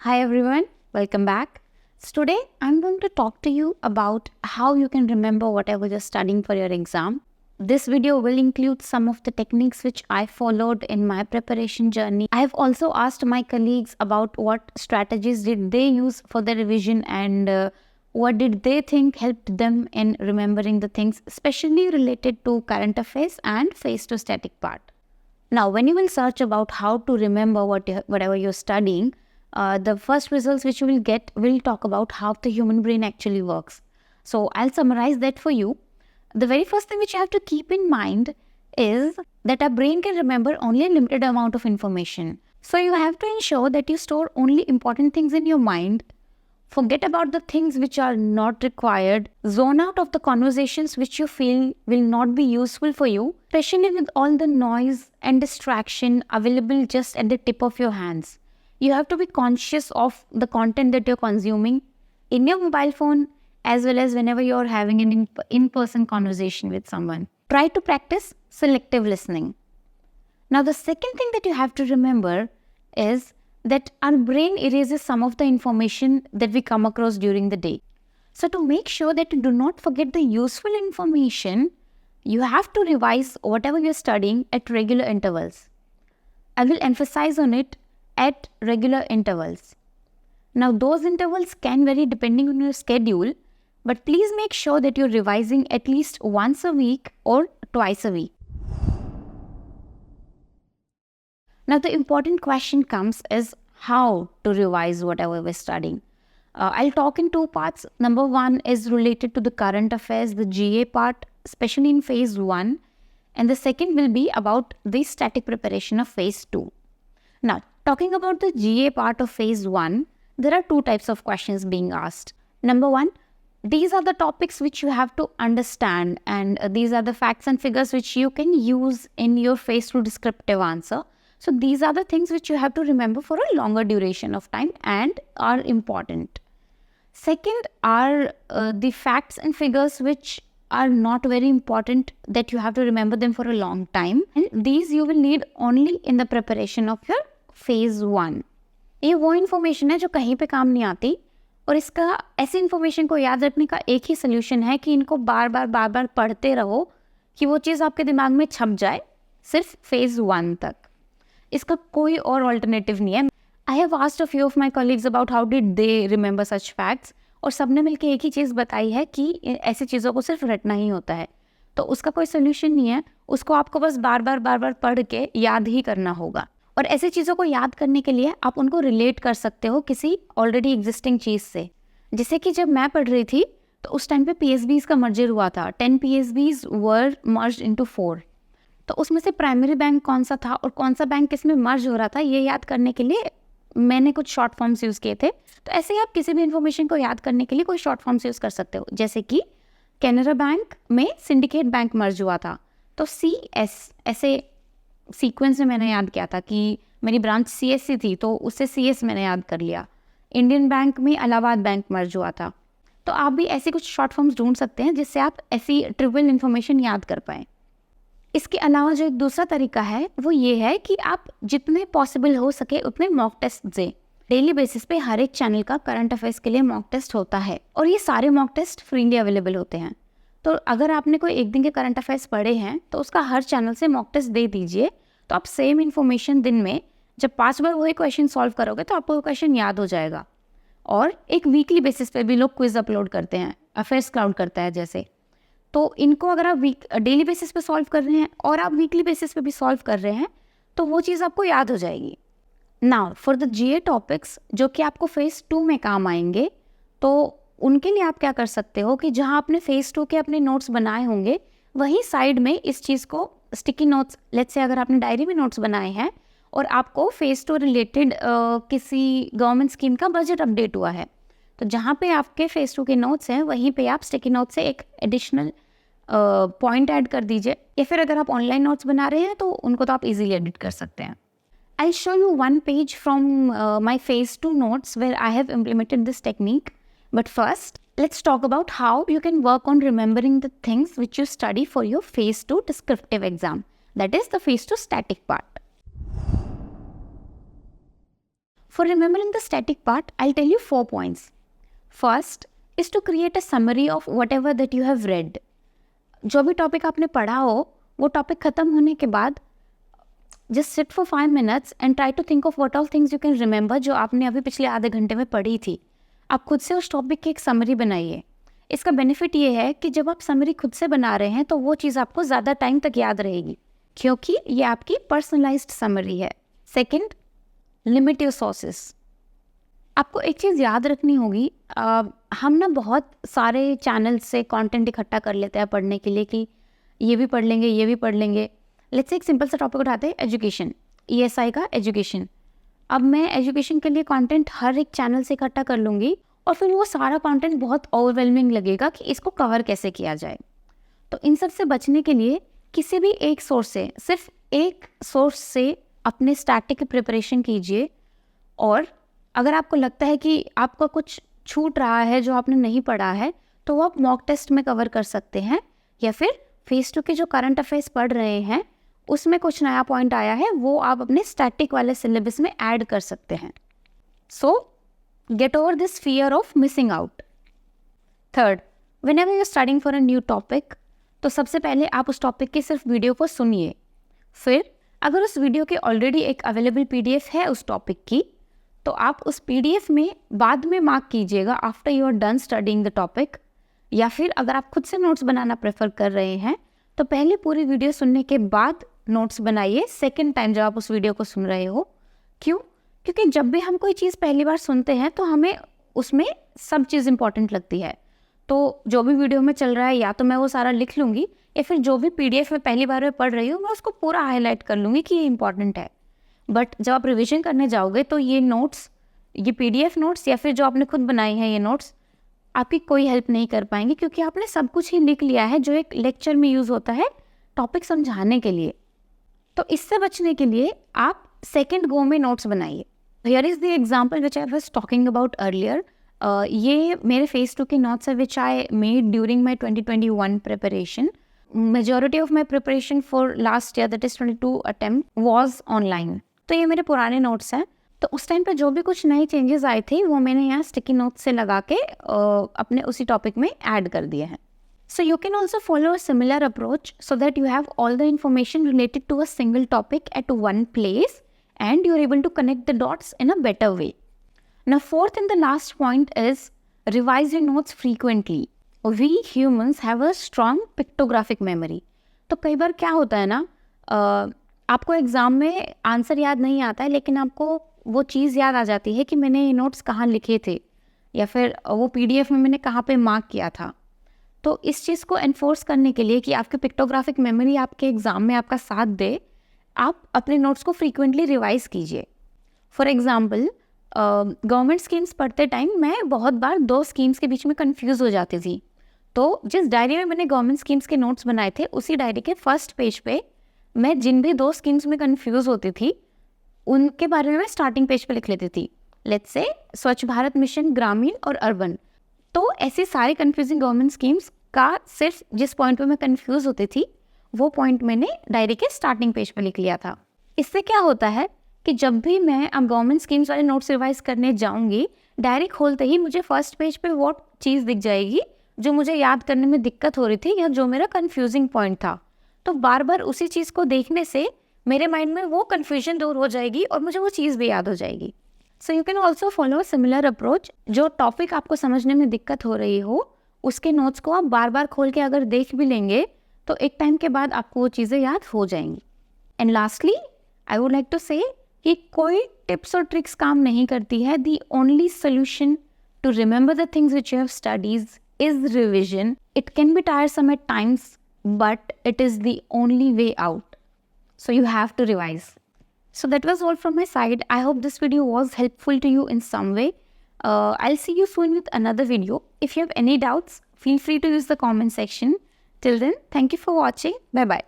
Hi everyone, welcome back. So today I'm going to talk to you about how you can remember whatever you're studying for your exam. This video will include some of the techniques which I followed in my preparation journey. I have also asked my colleagues about what strategies did they use for the revision and what did they think helped them in remembering the things, especially related to current affairs and phase 2 static part. Now, when you will search about how to remember whatever you're studying, the first results which you will get will talk about how the human brain actually works. So, I'll summarize that for you. The very first thing which you have to keep in mind is that our brain can remember only a limited amount of information. So, you have to ensure that you store only important things in your mind. Forget about the things which are not required. Zone out of the conversations which you feel will not be useful for you, especially with all the noise and distraction available just at the tip of your hands. You have to be conscious of the content that you're consuming in your mobile phone as well as whenever you're having an in-person conversation with someone. Try to practice selective listening. Now, the second thing that you have to remember is that our brain erases some of the information that we come across during the day. So to make sure that you do not forget the useful information, you have to revise whatever you're studying at regular intervals. I will emphasize on it at regular intervals. Now those intervals can vary depending on your schedule, but please make sure that you're revising at least once a week or twice a week. Now the important question comes is how to revise whatever we're studying. I'll talk in two parts. Number one is related to the current affairs, the GA part, especially in phase 1. And the second will be about the static preparation of phase 2. Now, talking about the GA part of phase 1, there are two types of questions being asked. Number one, these are the topics which you have to understand, and these are the facts and figures which you can use in your phase 2 descriptive answer. So these are the things which you have to remember for a longer duration of time and are important. Second are the facts and figures which are not very important, that you have to remember them for a long time. And these you will need only in the preparation of your phase 1. ये वो information है जो कहीं पे काम नहीं आती, और इसका ऐसी इन्फॉर्मेशन को याद रखने का एक ही सोल्यूशन है कि इनको बार बार पढ़ते रहो कि वो चीज़ आपके दिमाग में छप जाए सिर्फ फेज 1 तक. इसका कोई और ऑल्टरनेटिव नहीं है. I have asked a few of my colleagues about how did they remember such facts, और सबने मिलकर एक ही चीज़ बताई है कि ऐसी चीज़ों को सिर्फ रटना ही होता है. तो उसका कोई सोल्यूशन नहीं है, उसको आपको बस बार बार पढ़ के याद ही करना होगा. और ऐसी चीज़ों को याद करने के लिए आप उनको रिलेट कर सकते हो किसी ऑलरेडी एग्जिस्टिंग चीज़ से. जैसे कि जब मैं पढ़ रही थी तो उस टाइम पे PSBs का मर्जर हुआ था. 10 PSBs वर मर्ज्ड इनटू 4. तो उसमें से प्राइमरी बैंक कौन सा था और कौन सा बैंक किस में मर्ज हो रहा था, ये याद करने के लिए मैंने कुछ शॉर्ट फॉर्म्स यूज़ किए थे. तो ऐसे ही आप किसी भी इन्फॉर्मेशन को याद करने के लिए कोई शॉर्ट फॉर्म्स यूज़ कर सकते हो. जैसे कि कैनरा बैंक में सिंडिकेट बैंक मर्ज हुआ था, तो CS ऐसे सीक्वेंस में मैंने याद किया था कि मेरी ब्रांच CSC थी तो उससे CS मैंने याद कर लिया. इंडियन बैंक में इलाहाबाद बैंक मर्ज हुआ था. तो आप भी ऐसे कुछ शॉर्ट फॉर्म्स ढूंढ सकते हैं जिससे आप ऐसी ट्रिवियल इन्फॉर्मेशन याद कर पाएँ. इसके अलावा जो एक दूसरा तरीका है वो ये है कि आप जितने पॉसिबल हो सके उतने मॉक टेस्ट दें. डेली बेसिस पे हर एक चैनल का करंट अफेयर्स के लिए मॉक टेस्ट होता है, और ये सारे मॉक टेस्ट फ्रीली अवेलेबल होते हैं. तो अगर आपने कोई एक दिन के करंट अफेयर्स पढ़े हैं तो उसका हर चैनल से मॉक टेस्ट दे दीजिए. तो आप सेम इन्फॉर्मेशन दिन में जब 5 बार वही क्वेश्चन सॉल्व करोगे तो आपको वो क्वेश्चन याद हो जाएगा. और एक वीकली बेसिस पे भी लोग क्विज अपलोड करते हैं, अफेयर्स क्राउड करता है जैसे. तो इनको अगर आप डेली बेसिस पे सॉल्व कर रहे हैं और आप वीकली बेसिस पे भी सॉल्व कर रहे हैं तो वो चीज़ आपको याद हो जाएगी. Now for the GA topics जो कि आपको फेज़ 2 में काम आएंगे, तो उनके लिए आप क्या कर सकते हो कि जहां आपने फेज़ 2 के अपने नोट्स बनाए होंगे वहीं साइड में इस चीज़ को स्टिकी नोट्स, लेट्स से अगर आपने डायरी में नोट्स बनाए हैं और आपको फेज़ 2 रिलेटेड किसी गवर्नमेंट स्कीम का बजट अपडेट हुआ है, तो जहाँ पे आपके फेज़ 2 के नोट्स हैं वहीं पे आप स्टिकी नोट से एक एडिशनल पॉइंट ऐड कर दीजिए. या फिर अगर आप ऑनलाइन नोट्स बना रहे हैं तो उनको तो आप इजीली एडिट कर सकते हैं. I show you one page from my phase 2 notes where I have implemented this technique. But first let's talk about how you can work on remembering the things which you study for your phase 2 descriptive exam, that is the phase 2 static part. For remembering the static part, I'll tell you 4 points. First is to create a summary of whatever that you have read. जो भी topic आपने पढ़ा हो, वो topic ख़त्म होने के बाद just sit for 5 minutes and try to think of what all things you can remember जो आपने अभी पिछले आधे घंटे में पढ़ी थी. आप खुद से उस टॉपिक की एक समरी बनाइए. इसका बेनिफिट ये है कि जब आप समरी खुद से बना रहे हैं तो वो चीज़ आपको ज़्यादा टाइम तक याद रहेगी, क्योंकि ये आपकी पर्सनलाइज्ड समरी है. Second, limit your sources. आपको एक चीज़ याद रखनी होगी, हम ना बहुत सारे चैनल से कंटेंट इकट्ठा कर लेते हैं पढ़ने के लिए कि ये भी पढ़ लेंगे, ये भी पढ़ लेंगे. लेट्स से एक सिंपल सा टॉपिक उठाते हैं, एजुकेशन, ESI का एजुकेशन. अब मैं एजुकेशन के लिए कंटेंट हर एक चैनल से इकट्ठा कर लूँगी और फिर वो सारा कंटेंट बहुत ओवरवेलमिंग लगेगा कि इसको कवर कैसे किया जाए. तो इन सब से बचने के लिए किसी भी एक सोर्स से, सिर्फ एक सोर्स से अपने स्टैटिक की प्रिपरेशन कीजिए. और अगर आपको लगता है कि आपका कुछ छूट रहा है जो आपने नहीं पढ़ा है, तो वो आप मॉक टेस्ट में कवर कर सकते हैं, या फिर फेस टू के जो करंट अफेयर्स पढ़ रहे हैं उसमें कुछ नया पॉइंट आया है वो आप अपने स्टैटिक वाले सिलेबस में ऐड कर सकते हैं. So get over this fear of missing out. Third, whenever you are studying for a new topic, तो सबसे पहले आप उस टॉपिक की सिर्फ वीडियो को सुनिए. फिर अगर उस वीडियो के ऑलरेडी एक अवेलेबल PDF है उस टॉपिक की, तो आप उस PDF में बाद में मार्क कीजिएगा after you are done studying the topic. या फिर अगर आप खुद से नोट्स बनाना प्रेफर कर रहे हैं तो पहले पूरी वीडियो सुनने के बाद नोट्स बनाइए सेकंड टाइम जब आप उस वीडियो को सुन रहे हो. क्यों? क्योंकि जब भी हम कोई चीज़ पहली बार सुनते हैं तो हमें उसमें सब चीज़ इंपॉर्टेंट लगती है. तो जो भी वीडियो में चल रहा है या तो मैं वो सारा लिख लूँगी, या फिर जो भी PDF में पहली बार में पढ़ रही हूँ मैं उसको पूरा हाईलाइट कर लूँगी कि ये इंपॉर्टेंट है. बट जब आप रिविजन करने जाओगे तो ये नोट्स, ये PDF नोट्स या फिर जो आपने खुद बनाए हैं ये नोट्स आपकी कोई हेल्प नहीं कर पाएंगे, क्योंकि आपने सब कुछ ही लिख लिया है जो एक लेक्चर में यूज़ होता है टॉपिक समझाने के लिए. तो इससे बचने के लिए आप सेकेंड गो में नोट्स बनाइए. Here is the example which I was talking about earlier. ये मेरे फेस 2 के नोट्स है which I made during my 2021 preparation. Majority of my preparation for last year, that is 22 attempt, was online. तो ये मेरे पुराने notes हैं. तो उस टाइम पे जो भी कुछ नए चेंजेस आए थे वो मैंने यहाँ स्टिकी नोट्स से लगा के अपने उसी टॉपिक में ऐड कर दिए हैं. So you can also follow a similar approach so that you have all the information related to a single topic at one place and you're able to connect the dots in a better way. Now, fourth and the last point is revise your notes frequently. We humans have a strong pictographic memory. तो कई बार क्या होता है ना, आपको exam में answer याद नहीं आता है लेकिन आपको वो चीज़ याद आ जाती है कि मैंने ये नोट्स कहाँ लिखे थे या फिर वो PDF में मैंने कहाँ पे मार्क किया था. तो इस चीज़ को एनफोर्स करने के लिए कि आपकी पिक्टोग्राफिक मेमोरी आपके एग्ज़ाम में आपका साथ दे, आप अपने नोट्स को फ्रीक्वेंटली रिवाइज़ कीजिए. फॉर एग्ज़ाम्पल, गवर्नमेंट स्कीम्स पढ़ते टाइम मैं बहुत बार 2 स्कीम्स के बीच में कंफ्यूज हो जाती थी. तो जिस डायरी में मैंने गवर्नमेंट स्कीम्स के नोट्स बनाए थे उसी डायरी के फर्स्ट पेज पे मैं जिन भी 2 स्कीम्स में कंफ्यूज होती थी उनके बारे में मैं स्टार्टिंग पेज पे लिख लेती थी. लेट्स से स्वच्छ भारत मिशन, ग्रामीण और अर्बन. तो ऐसी सारी कंफ्यूजिंग गवर्नमेंट स्कीम्स का सिर्फ जिस पॉइंट पे मैं कंफ्यूज होती थी वो पॉइंट मैंने डायरी के स्टार्टिंग पेज पे लिख लिया था. इससे क्या होता है कि जब भी मैं अब गवर्नमेंट स्कीम्स वाले नोट्स रिवाइज करने जाऊंगी, डायरी खोलते ही मुझे फर्स्ट पेज पे वो चीज़ दिख जाएगी जो मुझे याद करने में दिक्कत हो रही थी या जो मेरा कंफ्यूजिंग पॉइंट था. तो बार बार उसी चीज़ को देखने से मेरे माइंड में वो कन्फ्यूजन दूर हो जाएगी और मुझे वो चीज़ भी याद हो जाएगी. So you can also follow similar approach. जो टॉपिक आपको समझने में दिक्कत हो रही हो उसके नोट्स को आप बार बार खोल के अगर देख भी लेंगे तो एक टाइम के बाद आपको वो चीज़ें याद हो जाएंगी. And lastly I would like to say कि कोई टिप्स और ट्रिक्स काम नहीं करती है. The only solution to remember the things which you have studies is revision. It can be tiresome at times but it is the only way out. So you have to revise. So that was all from my side. I hope this video was helpful to you in some way. I'll see you soon with another video. If you have any doubts, feel free to use the comment section. Till then, thank you for watching. Bye bye.